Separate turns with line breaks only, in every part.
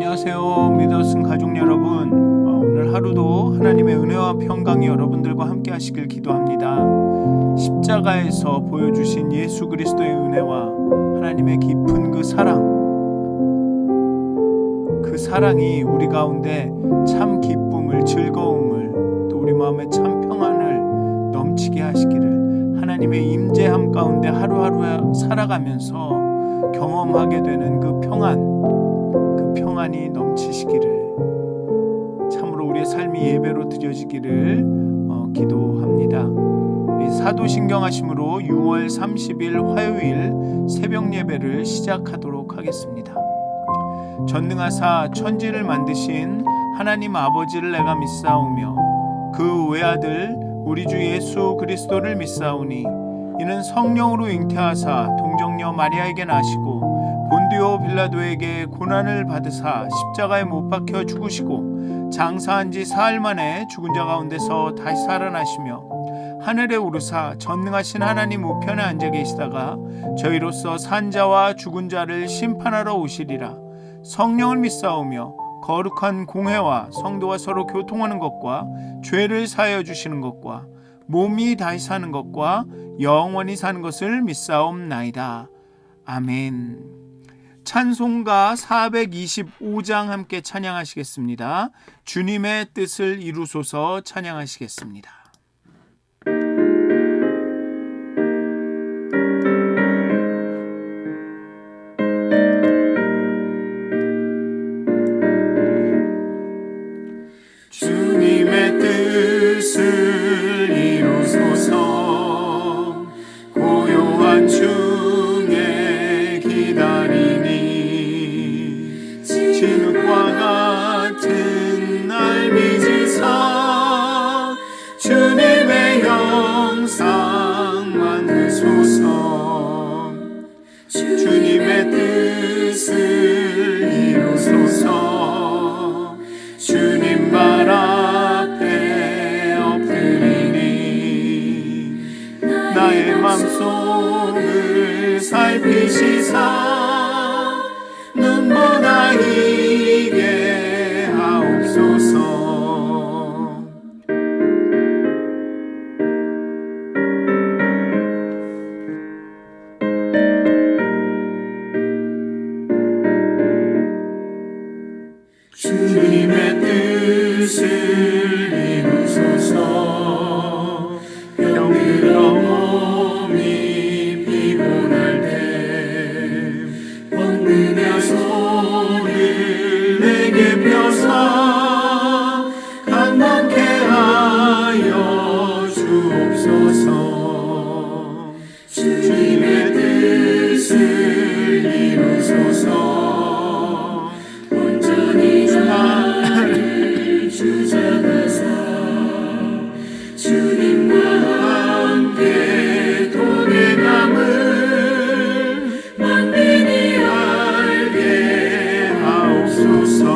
안녕하세요. 믿었은 가족 여러분. 오늘 하루도 하나님의 은혜와 평강이 여러분들과 함께 하시길 기도합니다. 십자가에서 보여주신 예수 그리스도의 은혜와 하나님의 깊은 그 사랑이 우리 가운데 참 기쁨을, 즐거움을, 또 우리 마음에 참 평안을 넘치게 하시기를, 하나님의 임재함 가운데 하루하루 살아가면서 경험하게 되는 그 평안이 넘치시기를, 참으로 우리의 삶이 예배로 드려지기를 기도합니다. 우리 사도신경 하심으로 6월 30일 화요일 새벽 예배를 시작하도록 하겠습니다. 전능하사 천지를 만드신 하나님 아버지를 내가 믿사오며 그 외아들 우리 주 예수 그리스도를 믿사오니 이는 성령으로 잉태하사 동정녀 마리아에게 나시고 본디오 빌라도에게 고난을 받으사 십자가에 못 박혀 죽으시고 장사한 지 사흘 만에 죽은 자 가운데서 다시 살아나시며 하늘에 오르사 전능하신 하나님 우편에 앉아 계시다가 저희로서 산 자와 죽은 자를 심판하러 오시리라. 성령을 믿사오며 거룩한 공회와 성도와 서로 교통하는 것과 죄를 사하여 주시는 것과 몸이 다시 사는 것과 영원히 사는 것을 믿사옵나이다. 아멘. 찬송가 425장 함께 찬양하시겠습니다. 주님의 뜻을 이루소서 찬양하시겠습니다. 주님의 뜻을 이루소서. 고요한 중에 기다리니 진흙과 같은 날 믿으사 주님의 형상 만드소서. 주님의 뜻을 이루소서. 주님 발 앞에 엎드리니 나의 맘속을 살피시사 눈보다 희게 하옵소서. 주님의 뜻을 이루소서. 병들어 몸이 피곤할 때 권능의 손을 내게 펴사 강건케 하여 주옵소서. 주님의 뜻을 이루소서. 온전히 나를 주장하사 주님과 함께 동행함을 만민이 알게 하옵소서.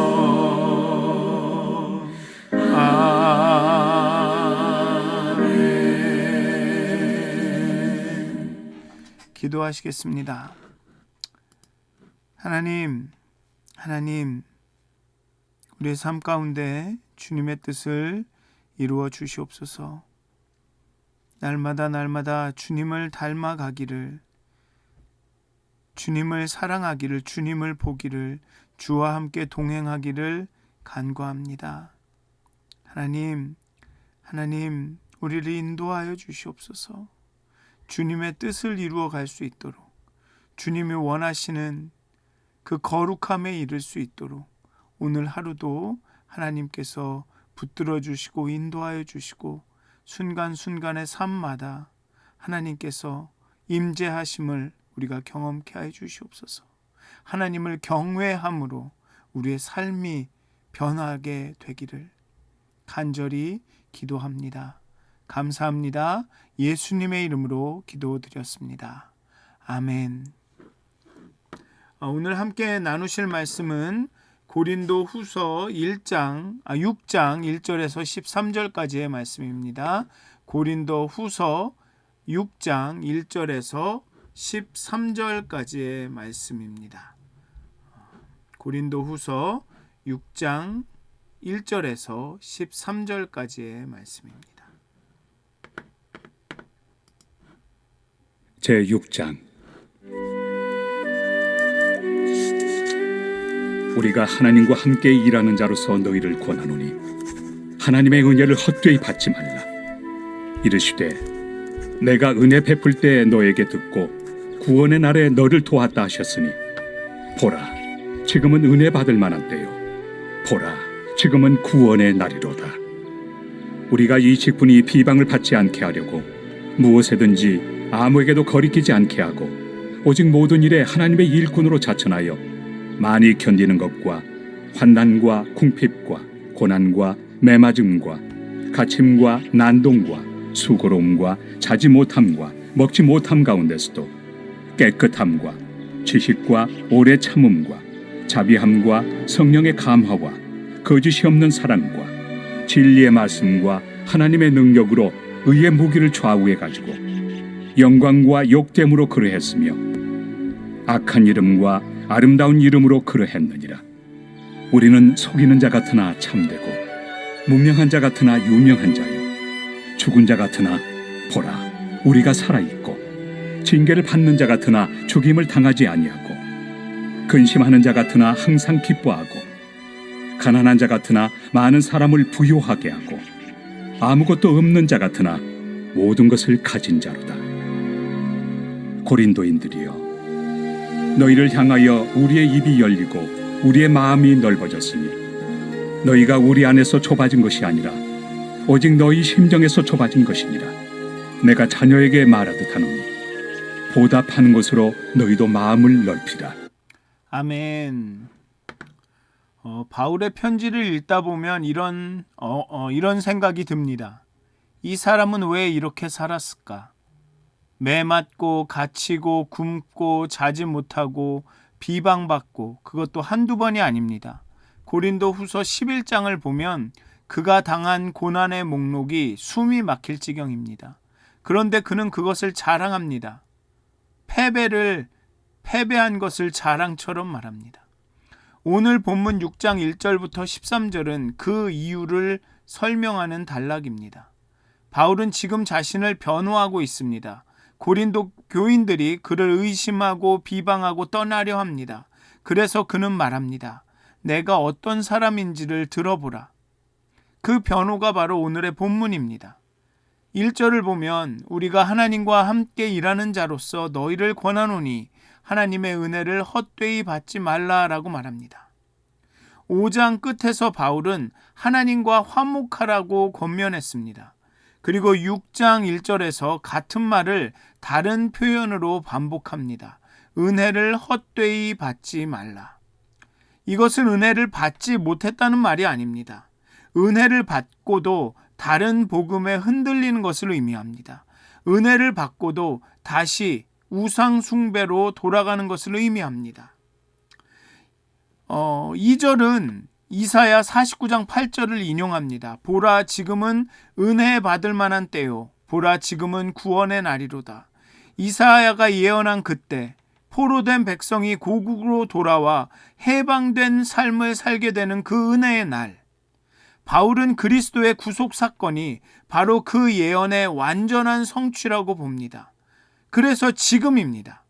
아멘. 기도하시겠습니다. 하나님, 우리의 삶 가운데 주님의 뜻을 이루어 주시옵소서. 날마다 주님을 닮아가기를, 주님을 사랑하기를, 주님을 보기를, 주와 함께 동행하기를 간구합니다. 하나님, 우리를 인도하여 주시옵소서. 주님의 뜻을 이루어 갈 수 있도록, 주님이 원하시는 그 거룩함에 이를 수 있도록 오늘 하루도 하나님께서 붙들어 주시고 인도하여 주시고 순간순간의 삶마다 하나님께서 임재하심을 우리가 경험케 하여 주시옵소서. 하나님을 경외함으로 우리의 삶이 변하게 되기를 간절히 기도합니다. 감사합니다. 예수님의 이름으로 기도드렸습니다. 아멘. 오늘 함께 나누실 말씀은 고린도 후서 6장 1절에서 13절까지의 말씀입니다. 고린도 후서 6장 1절에서 13절까지의 말씀입니다. 고린도 후서 6장 1절에서 13절까지의 말씀입니다.
제6장. 우리가 하나님과 함께 일하는 자로서 너희를 권하노니 하나님의 은혜를 헛되이 받지 말라. 이르시되 내가 은혜 베풀 때 너에게 듣고 구원의 날에 너를 도왔다 하셨으니 보라, 지금은 은혜 받을 만한 때요, 보라, 지금은 구원의 날이로다. 우리가 이 직분이 비방을 받지 않게 하려고 무엇에든지 아무에게도 거리끼지 않게 하고 오직 모든 일에 하나님의 일꾼으로 자천하여 많이 견디는 것과 환난과 궁핍과 고난과 매맞음과 갇힘과 난동과 수고로움과 자지 못함과 먹지 못함 가운데서도 깨끗함과 지식과 오래 참음과 자비함과 성령의 감화와 거짓이 없는 사랑과 진리의 말씀과 하나님의 능력으로 의의 무기를 좌우해 가지고 영광과 욕됨으로 그러했으며 악한 이름과 아름다운 이름으로 그러했느니라. 우리는 속이는 자 같으나 참되고 무명한 자 같으나 유명한 자요, 죽은 자 같으나 보라, 우리가 살아있고 징계를 받는 자 같으나 죽임을 당하지 아니하고 근심하는 자 같으나 항상 기뻐하고 가난한 자 같으나 많은 사람을 부요하게 하고 아무것도 없는 자 같으나 모든 것을 가진 자로다. 고린도인들이여, 너희를 향하여 우리의 입이 열리고 우리의 마음이 넓어졌으니 너희가 우리 안에서 좁아진 것이 아니라 오직 너희 심정에서 좁아진 것이니라. 내가 자녀에게 말하듯 하노니 보답하는 것으로 너희도 마음을 넓히라.
아멘. 바울의 편지를 읽다 보면 이런 생각이 듭니다. 이 사람은 왜 이렇게 살았을까? 매맞고 갇히고 굶고 자지 못하고 비방받고, 그것도 한두 번이 아닙니다. 고린도 후서 11장을 보면 그가 당한 고난의 목록이 숨이 막힐 지경입니다. 그런데 그는 그것을 자랑합니다. 패배한 것을 자랑처럼 말합니다. 오늘 본문 6장 1절부터 13절은 그 이유를 설명하는 단락입니다. 바울은 지금 자신을 변호하고 있습니다. 고린도 교인들이 그를 의심하고 비방하고 떠나려 합니다. 그래서 그는 말합니다. 내가 어떤 사람인지를 들어보라. 그 변호가 바로 오늘의 본문입니다. 1절을 보면 우리가 하나님과 함께 일하는 자로서 너희를 권하노니 하나님의 은혜를 헛되이 받지 말라라고 말합니다. 5장 끝에서 바울은 하나님과 화목하라고 권면했습니다. 그리고 6장 1절에서 같은 말을 다른 표현으로 반복합니다. 은혜를 헛되이 받지 말라. 이것은 은혜를 받지 못했다는 말이 아닙니다. 은혜를 받고도 다른 복음에 흔들리는 것을 의미합니다. 은혜를 받고도 다시 우상 숭배로 돌아가는 것을 의미합니다. 2절은 이사야 49장 8절을 인용합니다. 보라, 지금은 은혜 받을 만한 때요, 보라, 지금은 구원의 날이로다. 이사야가 예언한 그때 포로된 백성이 고국으로 돌아와 해방된 삶을 살게 되는 그 은혜의 날, 바울은 그리스도의 구속 사건이 바로 그 예언의 완전한 성취라고 봅니다. 그래서 지금입니다.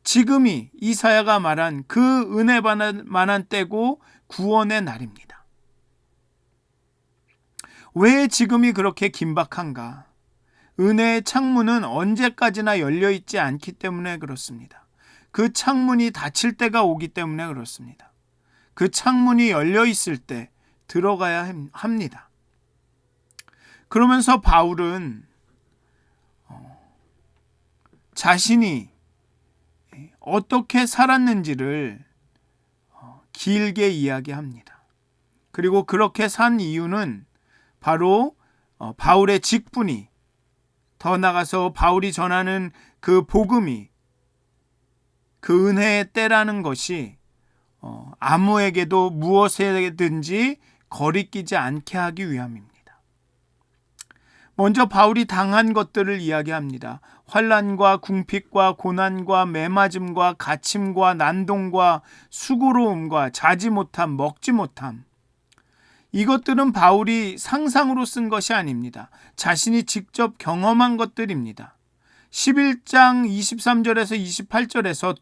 지금이 이사야가 말한 그 은혜 받을 만한 때고 구원의 날입니다. 왜 지금이 그렇게 긴박한가? 은혜의 창문은 언제까지나 열려있지 않기 때문에 그렇습니다. 그 창문이 닫힐 때가 오기 때문에 그렇습니다. 그 창문이 열려있을 때 들어가야 합니다. 그러면서 바울은 자신이 어떻게 살았는지를 길게 이야기합니다. 그리고 그렇게 산 이유는 바로 바울의 직분이, 더 나아가서 바울이 전하는 그 복음이, 그 은혜의 때라는 것이 아무에게도 무엇에든지 거리끼지 않게 하기 위함입니다. 먼저 바울이 당한 것들을 이야기합니다. 환난과 궁핍과 고난과 매맞음과 갇힘과 난동과 수고로움과 자지 못함, 먹지 못함. 이것들은 바울이 상상으로 쓴 것이 아닙니다. 자신이 직접 경험한 것들입니다. 11장 23절에서 28절에서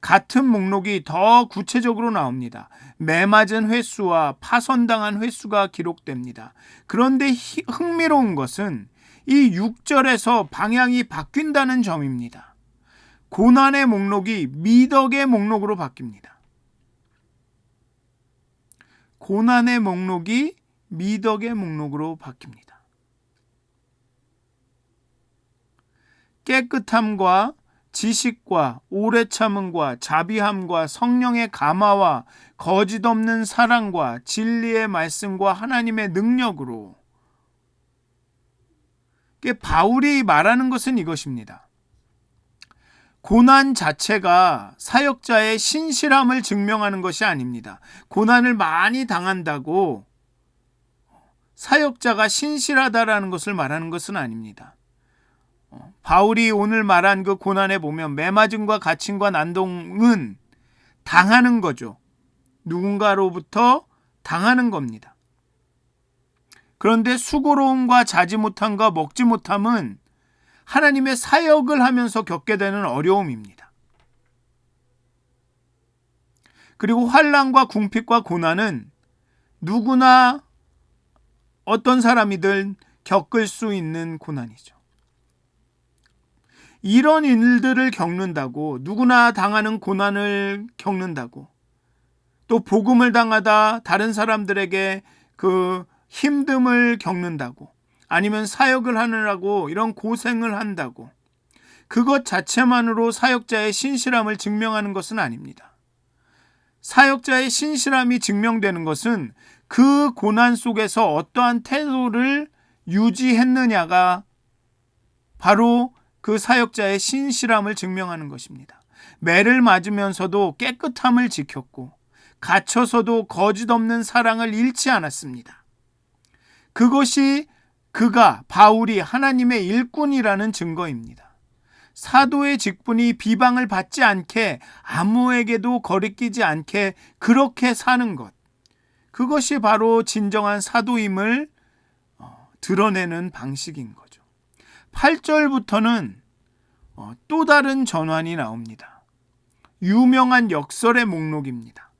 같은 목록이 더 구체적으로 나옵니다. 매맞은 횟수와 파손당한 횟수가 기록됩니다. 그런데 흥미로운 것은 이 6절에서 방향이 바뀐다는 점입니다. 고난의 목록이 미덕의 목록으로 바뀝니다. 고난의 목록이 미덕의 목록으로 바뀝니다. 깨끗함과 지식과 오래 참음과 자비함과 성령의 감화와 거짓 없는 사랑과 진리의 말씀과 하나님의 능력으로. 바울이 말하는 것은 이것입니다. 고난 자체가 사역자의 신실함을 증명하는 것이 아닙니다. 고난을 많이 당한다고 사역자가 신실하다라는 것을 말하는 것은 아닙니다. 바울이 오늘 말한 그 고난에 보면 매맞음과 갇힘과 난동은 당하는 거죠. 누군가로부터 당하는 겁니다. 그런데 수고로움과 자지 못함과 먹지 못함은 하나님의 사역을 하면서 겪게 되는 어려움입니다. 그리고 환난과 궁핍과 고난은 누구나 어떤 사람이든 겪을 수 있는 고난이죠. 이런 일들을 겪는다고, 누구나 당하는 고난을 겪는다고, 또 복음을 당하다 다른 사람들에게 그 힘듦을 겪는다고, 아니면 사역을 하느라고 이런 고생을 한다고, 그것 자체만으로 사역자의 신실함을 증명하는 것은 아닙니다. 사역자의 신실함이 증명되는 것은 그 고난 속에서 어떠한 태도를 유지했느냐가 바로 그 사역자의 신실함을 증명하는 것입니다. 매를 맞으면서도 깨끗함을 지켰고, 갇혀서도 거짓 없는 사랑을 잃지 않았습니다. 그것이 바울이 하나님의 일꾼이라는 증거입니다. 사도의 직분이 비방을 받지 않게, 아무에게도 거리끼지 않게 그렇게 사는 것, 그것이 바로 진정한 사도임을 드러내는 방식인 거죠. 8절부터는 또 다른 전환이 나옵니다. 유명한 역설의 목록입니다.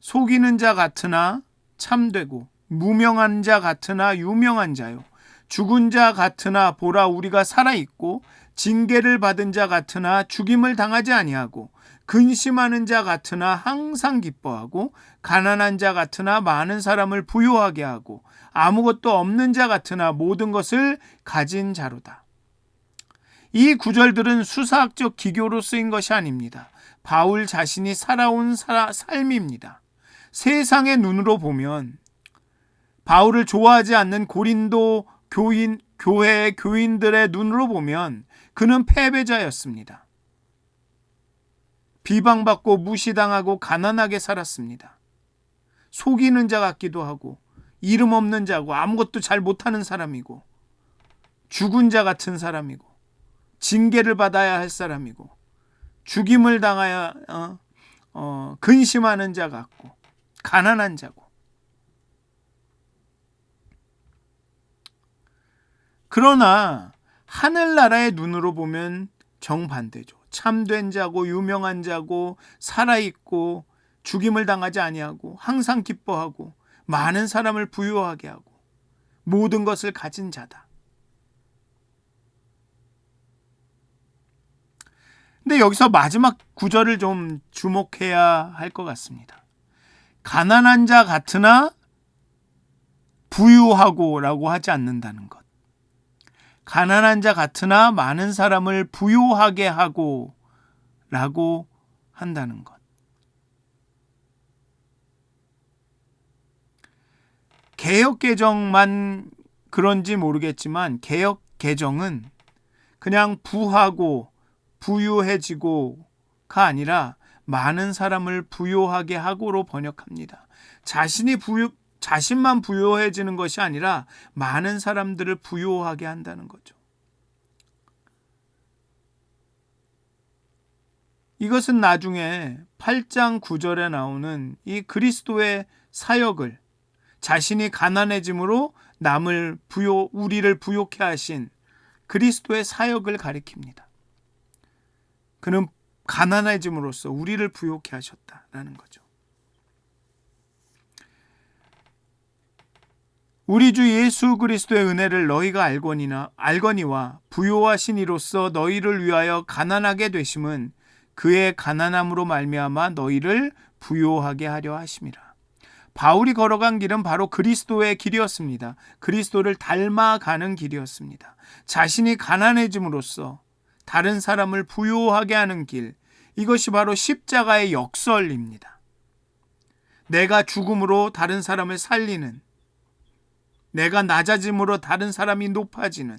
속이는 자 같으나 참되고, 무명한 자 같으나 유명한 자요, 죽은 자 같으나 보라 우리가 살아있고, 징계를 받은 자 같으나 죽임을 당하지 아니하고, 근심하는 자 같으나 항상 기뻐하고, 가난한 자 같으나 많은 사람을 부유하게 하고, 아무것도 없는 자 같으나 모든 것을 가진 자로다. 이 구절들은 수사학적 기교로 쓰인 것이 아닙니다. 바울 자신이 살아온 삶입니다. 세상의 눈으로 보면, 바울을 좋아하지 않는 고린도 교회의 교인들의 눈으로 보면 그는 패배자였습니다. 비방받고 무시당하고 가난하게 살았습니다. 속이는 자 같기도 하고, 이름 없는 자고, 아무것도 잘 못하는 사람이고, 죽은 자 같은 사람이고, 징계를 받아야 할 사람이고, 죽임을 당하여 근심하는 자 같고, 가난한 자고. 그러나 하늘나라의 눈으로 보면 정반대죠. 참된 자고, 유명한 자고, 살아있고, 죽임을 당하지 아니하고, 항상 기뻐하고, 많은 사람을 부유하게 하고, 모든 것을 가진 자다. 근데 여기서 마지막 구절을 좀 주목해야 할 것 같습니다. 가난한 자 같으나 부유하고 라고 하지 않는다는 것. 가난한 자 같으나 많은 사람을 부유하게 하고 라고 한다는 것. 개역 개정만 그런지 모르겠지만, 개역 개정은 그냥 부하고 부유해지고가 자신이 자신만 부요해지는 것이 아니라 많은 사람들을 부요하게 한다는 거죠. 이것은 나중에 8장 9절에 나오는 이 그리스도의 사역을, 자신이 가난해짐으로 우리를 부요케 하신 그리스도의 사역을 가리킵니다. 그는 가난해짐으로써 우리를 부요케 하셨다라는 거죠. 우리 주 예수 그리스도의 은혜를 너희가 알거니와 부요하신 이로써 너희를 위하여 가난하게 되심은 그의 가난함으로 말미암아 너희를 부요하게 하려 하심이라. 바울이 걸어간 길은 바로 그리스도의 길이었습니다. 그리스도를 닮아가는 길이었습니다. 자신이 가난해짐으로써 다른 사람을 부요하게 하는 길, 이것이 바로 십자가의 역설입니다. 내가 죽음으로 다른 사람을 살리는, 내가 낮아짐으로 다른 사람이 높아지는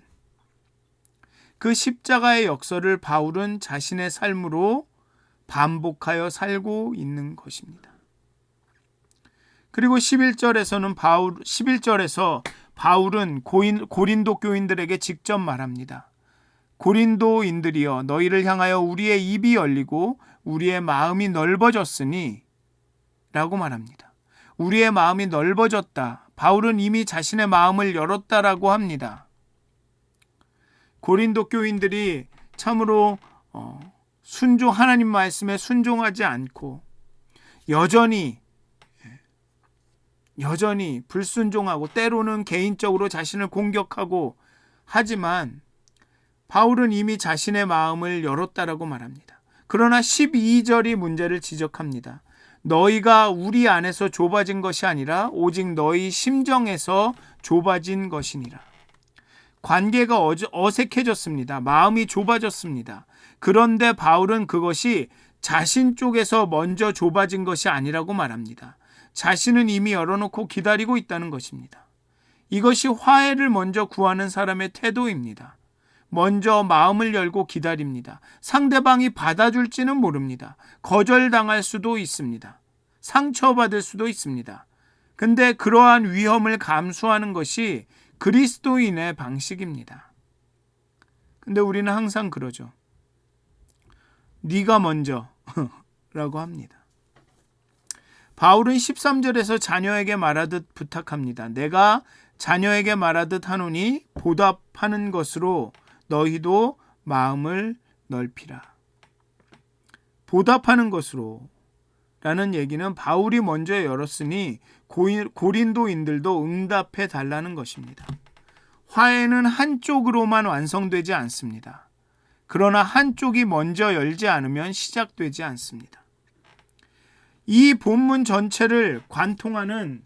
그 십자가의 역설을 바울은 자신의 삶으로 반복하여 살고 있는 것입니다. 그리고 11절에서 바울은 고린도 교인들에게 직접 말합니다. 고린도인들이여, 너희를 향하여 우리의 입이 열리고 우리의 마음이 넓어졌으니 라고 말합니다. 우리의 마음이 넓어졌다. 바울은 이미 자신의 마음을 열었다라고 합니다. 고린도 교인들이 참으로 하나님 말씀에 순종하지 않고 여전히 불순종하고 때로는 개인적으로 자신을 공격하고 하지만 바울은 이미 자신의 마음을 열었다라고 말합니다. 그러나 12절이 문제를 지적합니다. 너희가 우리 안에서 좁아진 것이 아니라 오직 너희 심정에서 좁아진 것이니라. 관계가 어색해졌습니다. 마음이 좁아졌습니다. 그런데 바울은 그것이 자신 쪽에서 먼저 좁아진 것이 아니라고 말합니다. 자신은 이미 열어놓고 기다리고 있다는 것입니다. 이것이 화해를 먼저 구하는 사람의 태도입니다. 먼저 마음을 열고 기다립니다. 상대방이 받아줄지는 모릅니다. 거절당할 수도 있습니다. 상처받을 수도 있습니다. 근데 그러한 위험을 감수하는 것이 그리스도인의 방식입니다. 근데 우리는 항상 그러죠. 네가 먼저 라고 합니다. 바울은 13절에서 자녀에게 말하듯 부탁합니다. 내가 자녀에게 말하듯 하노니 보답하는 것으로 너희도 마음을 넓히라. 보답하는 것으로 라는 얘기는 바울이 먼저 열었으니 고린도인들도 응답해 달라는 것입니다. 화해는 한쪽으로만 완성되지 않습니다. 그러나 한쪽이 먼저 열지 않으면 시작되지 않습니다. 이 본문 전체를 관통하는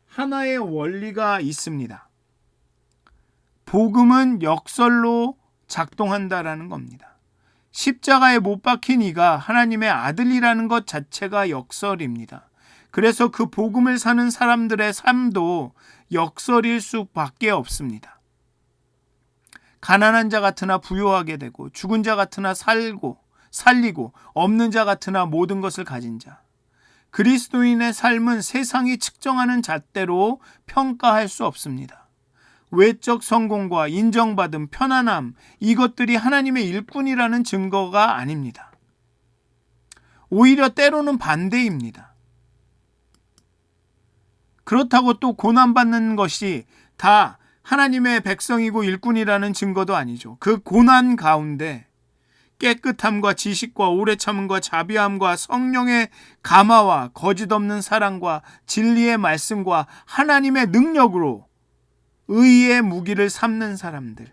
하나의 원리가 있습니다. 복음은 역설로 작동한다라는 겁니다. 십자가에 못 박힌 이가 하나님의 아들이라는 것 자체가 역설입니다. 그래서 그 복음을 사는 사람들의 삶도 역설일 수밖에 없습니다. 가난한 자 같으나 부요하게 되고, 죽은 자 같으나 살리고, 없는 자 같으나 모든 것을 가진 자. 그리스도인의 삶은 세상이 측정하는 잣대로 평가할 수 없습니다. 외적 성공과 인정받음, 편안함, 이것들이 하나님의 일꾼이라는 증거가 아닙니다. 오히려 때로는 반대입니다. 그렇다고 또 고난받는 것이 다 하나님의 백성이고 일꾼이라는 증거도 아니죠. 그 고난 가운데 깨끗함과 지식과 오래 참음과 자비함과 성령의 감화와 거짓 없는 사랑과 진리의 말씀과 하나님의 능력으로 의의 무기를 삼는 사람들.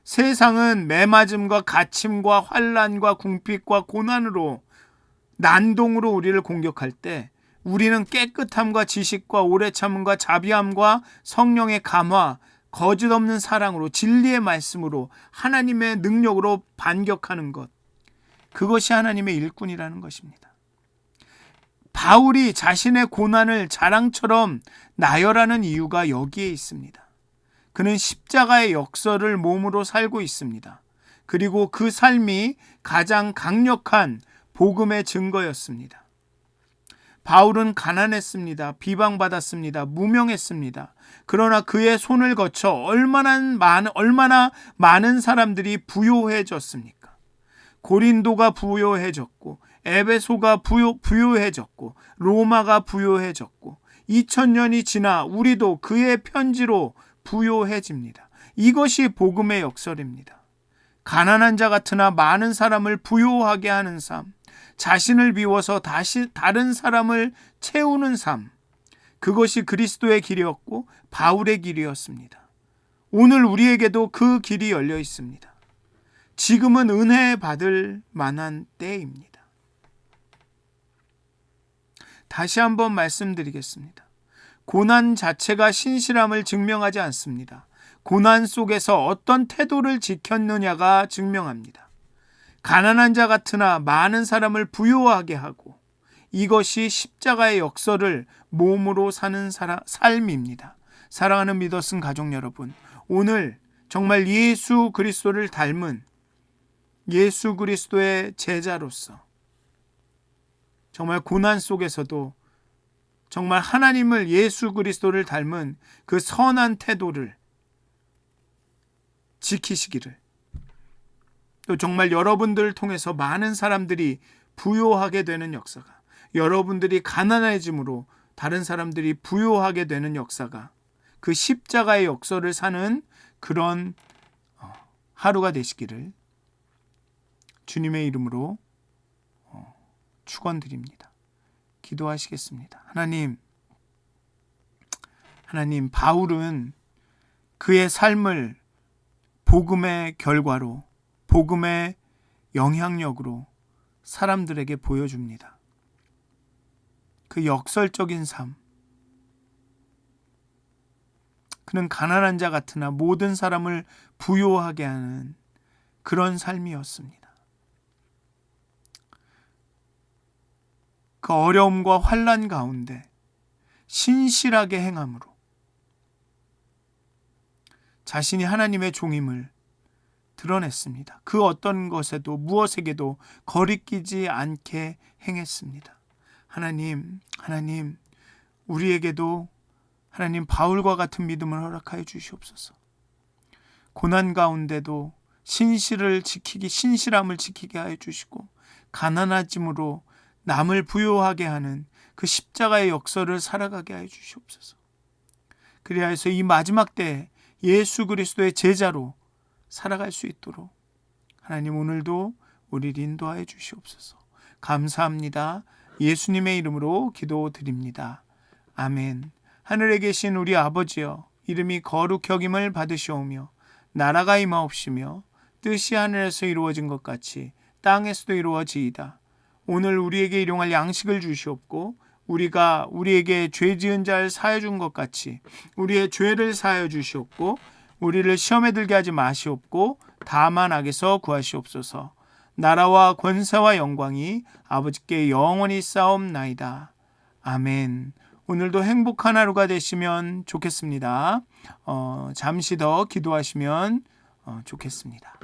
세상은 매맞음과 갇힘과 환난과 궁핍과 고난으로, 난동으로 우리를 공격할 때 우리는 깨끗함과 지식과 오래 참음과 자비함과 성령의 감화, 거짓 없는 사랑으로, 진리의 말씀으로, 하나님의 능력으로 반격하는 것, 그것이 하나님의 일꾼이라는 것입니다. 바울이 자신의 고난을 자랑처럼 나열하는 이유가 여기에 있습니다. 그는 십자가의 역설을 몸으로 살고 있습니다. 그리고 그 삶이 가장 강력한 복음의 증거였습니다. 바울은 가난했습니다. 비방받았습니다. 무명했습니다. 그러나 그의 손을 거쳐 얼마나 많은 사람들이 부요해졌습니까? 고린도가 부요해졌고, 에베소가 부요해졌고, 로마가 부요해졌고, 2000년이 지나 우리도 그의 편지로 부요해집니다. 이것이 복음의 역설입니다. 가난한 자 같으나 많은 사람을 부요하게 하는 삶, 자신을 비워서 다른 사람을 채우는 삶, 그것이 그리스도의 길이었고 바울의 길이었습니다. 오늘 우리에게도 그 길이 열려 있습니다. 지금은 은혜 받을 만한 때입니다. 다시 한번 말씀드리겠습니다. 고난 자체가 신실함을 증명하지 않습니다. 고난 속에서 어떤 태도를 지켰느냐가 증명합니다. 가난한 자 같으나 많은 사람을 부유하게 하고, 이것이 십자가의 역설을 몸으로 사는 삶입니다. 사랑하는 믿었은 가족 여러분, 오늘 정말 예수 그리스도를 닮은 예수 그리스도의 제자로서 정말 고난 속에서도 정말 하나님을, 예수 그리스도를 닮은 그 선한 태도를 지키시기를, 또 정말 여러분들을 통해서 많은 사람들이 부요하게 되는 역사가, 여러분들이 가난해짐으로 다른 사람들이 부요하게 되는 역사가, 그 십자가의 역설을 사는 그런 하루가 되시기를 주님의 이름으로 축원드립니다. 기도하시겠습니다. 하나님, 바울은 그의 삶을 복음의 결과로, 복음의 영향력으로 사람들에게 보여줍니다. 그 역설적인 삶, 그는 가난한 자 같으나 모든 사람을 부요하게 하는 그런 삶이었습니다. 그 어려움과 환난 가운데 신실하게 행함으로 자신이 하나님의 종임을 드러냈습니다. 그 어떤 것에도 무엇에게도 거리끼지 않게 행했습니다. 하나님, 우리에게도 하나님 바울과 같은 믿음을 허락하여 주시옵소서. 고난 가운데도 신실함을 지키게 하여 주시고, 가난하짐으로 남을 부요하게 하는 그 십자가의 역설을 살아가게 하여 주시옵소서. 그리하여서 이 마지막 때에 예수 그리스도의 제자로 살아갈 수 있도록 하나님 오늘도 우리를 인도하여 주시옵소서. 감사합니다. 예수님의 이름으로 기도드립니다. 아멘. 하늘에 계신 우리 아버지여, 이름이 거룩히 여김을 받으시오며 나라가 임하옵시며 뜻이 하늘에서 이루어진 것 같이 땅에서도 이루어지이다. 오늘 우리에게 일용할 양식을 주시옵고, 우리가 우리에게 죄 지은 자를 사하여 준 것 같이 우리의 죄를 사하여 주시옵고, 우리를 시험에 들게 하지 마시옵고 다만 악에서 구하시옵소서. 나라와 권세와 영광이 아버지께 영원히 싸움나이다. 아멘. 오늘도 행복한 하루가 되시면 좋겠습니다. 잠시 더 기도하시면 좋겠습니다.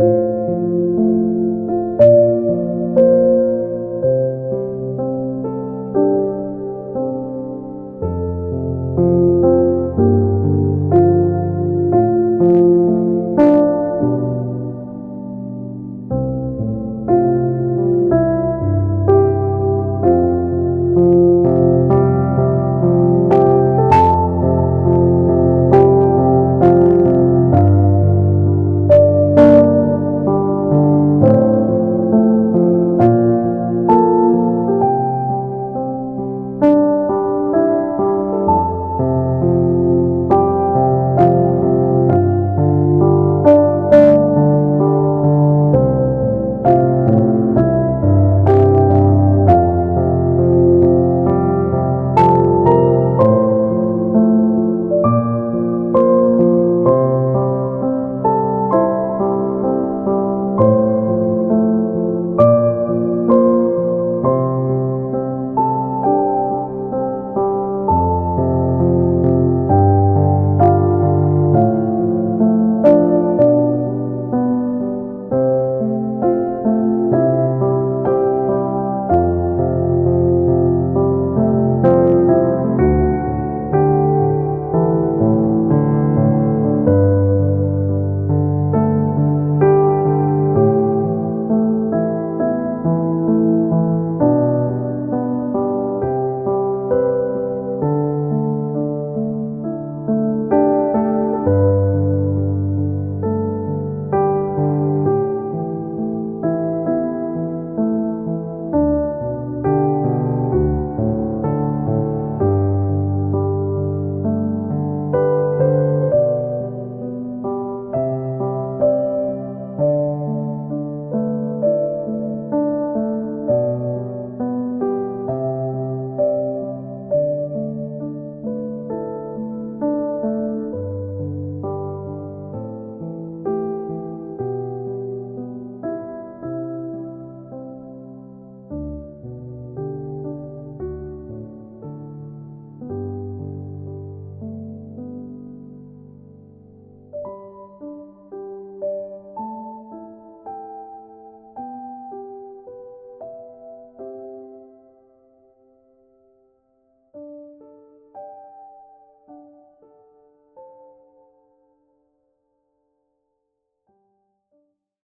주시옵소서.